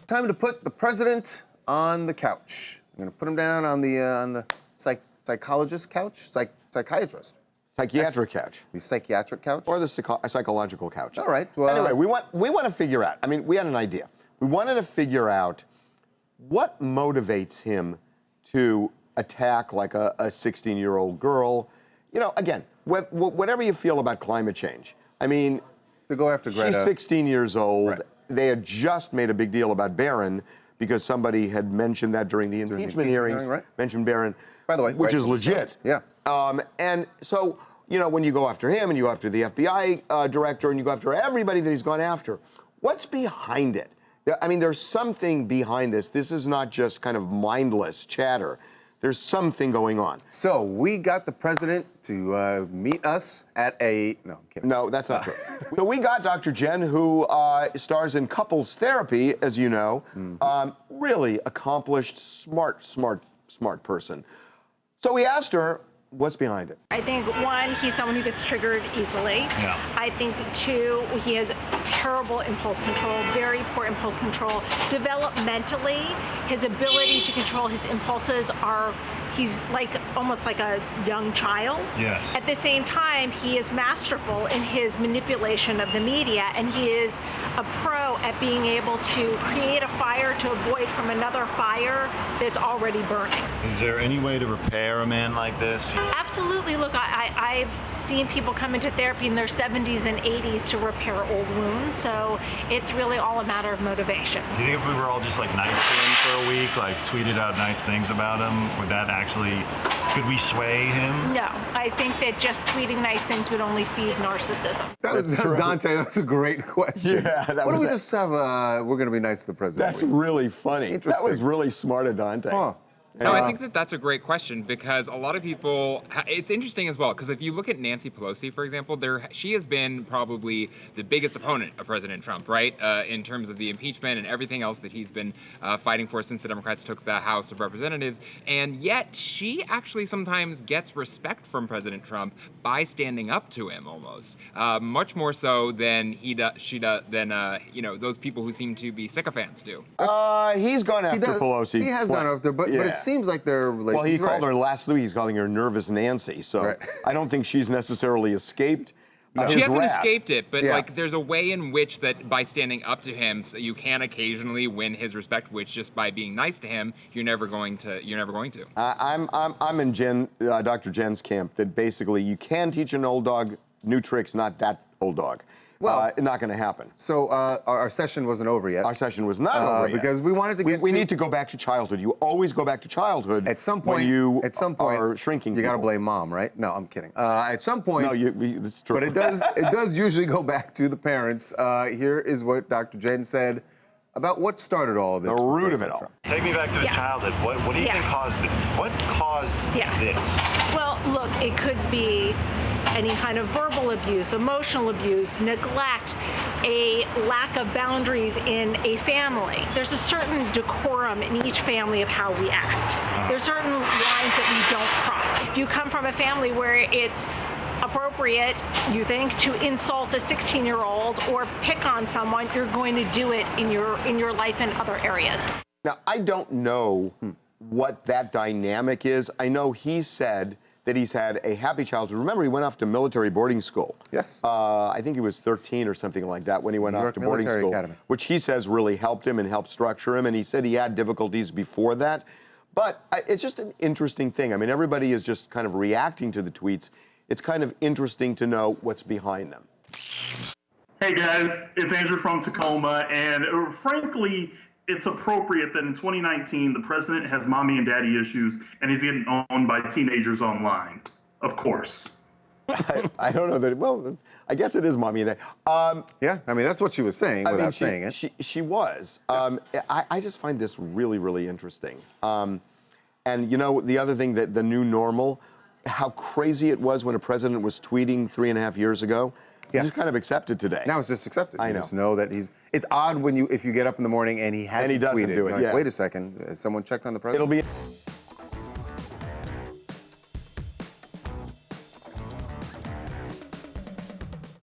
Time to put the president on the couch. I'm gonna put him down on the psychologist couch, psychiatrist. Psychiatric couch. The psychiatric couch? Or the psychological couch. All right. Well, anyway, we want to figure out, I mean, we had an idea. We wanted to figure out what motivates him to attack like a 16-year-old girl. You know, again, whatever you feel about climate change. I mean, to go after Greta. She's 16 years old. Right. They had just made a big deal about Barron because somebody had mentioned that during the impeachment hearings. Right. Mentioned Barron. By the way, which is legit. Yeah. And so, you know, when you go after him and you go after the FBI director and you go after everybody that he's gone after, what's behind it? I mean, there's something behind this. This is not just kind of mindless chatter. There's something going on. So we got the president to meet us at a... No, I'm kidding. No, that's not true. So we got Dr. Jen, who stars in couples therapy, as you know. Really accomplished, smart person. So we asked her, what's behind it? I think, one, he's someone who gets triggered easily. Yeah. I think, two, he has terrible impulse control, very poor impulse control. Developmentally, his ability to control his impulses he's like almost like a young child. Yes. At the same time, he is masterful in his manipulation of the media, and he is a pro at being able to create a fire to avoid from another fire that's already burning. Is there any way to repair a man like this? Absolutely. Look, I've seen people come into therapy in their 70s and 80s to repair old wounds, so it's really all a matter of motivation. Do you think if we were all just like nice to him for a week, like tweeted out nice things about him, would that actually, could we sway him? No, I think that just tweeting nice things would only feed narcissism. That was Dante, that was a great question. Yeah, what do we just have, we're gonna be nice to the president? That's really funny. That was really smart of Dante. Huh. No, I think that's a great question because a lot of people, it's interesting as well, because if you look at Nancy Pelosi, for example, she has been probably the biggest opponent of President Trump, right? In terms of the impeachment and everything else that he's been fighting for since the Democrats took the House of Representatives. And yet she actually sometimes gets respect from President Trump by standing up to him almost. Much more so than you know, those people who seem to be sycophants do. He's gone after Pelosi. He has gone after, but it seems like they're like... Well, he called her last week, he's calling her Nervous Nancy, so I don't think she's necessarily escaped She hasn't escaped it, but like there's a way in which that by standing up to him, so you can occasionally win his respect, which just by being nice to him, you're never going to. I'm in Dr. Jen's camp that basically you can teach an old dog new tricks, not that old dog. Well, not going to happen. So our session wasn't over yet. Our session was not over yet. Because we wanted to get we need to go back to childhood. You always go back to childhood. At some point, when are shrinking. You got to blame mom, right? No, I'm kidding. At some point, no, that's true. But it does usually go back to the parents. Here is what Dr. Jen said about what started all of this. The root of it all. Take me back to his childhood. What do you think caused this? What caused this? Well, look, it could be any kind of verbal abuse, emotional abuse, neglect, a lack of boundaries in a family. There's a certain decorum in each family of how we act. There's certain lines that we don't cross. If you come from a family where it's appropriate, you think, to insult a 16-year-old or pick on someone, you're going to do it in your life in other areas. Now, I don't know what that dynamic is. I know he said that he's had a happy childhood. Remember, he went off to military boarding school. Yes. I think he was 13 or something like that when he went off to boarding school, which he says really helped him and helped structure him. And he said he had difficulties before that. But it's just an interesting thing. I mean, everybody is just kind of reacting to the tweets. It's kind of interesting to know what's behind them. Hey guys, it's Andrew from Tacoma, and frankly, it's appropriate that in 2019, the president has mommy and daddy issues, and he's getting owned by teenagers online. Of course. I don't know that, well, I guess it is mommy and daddy. Yeah, I mean, that's what she was saying without saying it. She was. I just find this really, really interesting. And you know, the other thing, that the new normal, how crazy it was when a president was tweeting 3.5 years ago. Yes. Just kind of accepted today. Now it's just accepted. I know. Just know that it's odd when if you get up in the morning and he hasn't tweeted. Do it. Like, wait a second, has someone checked on the president? It'll be.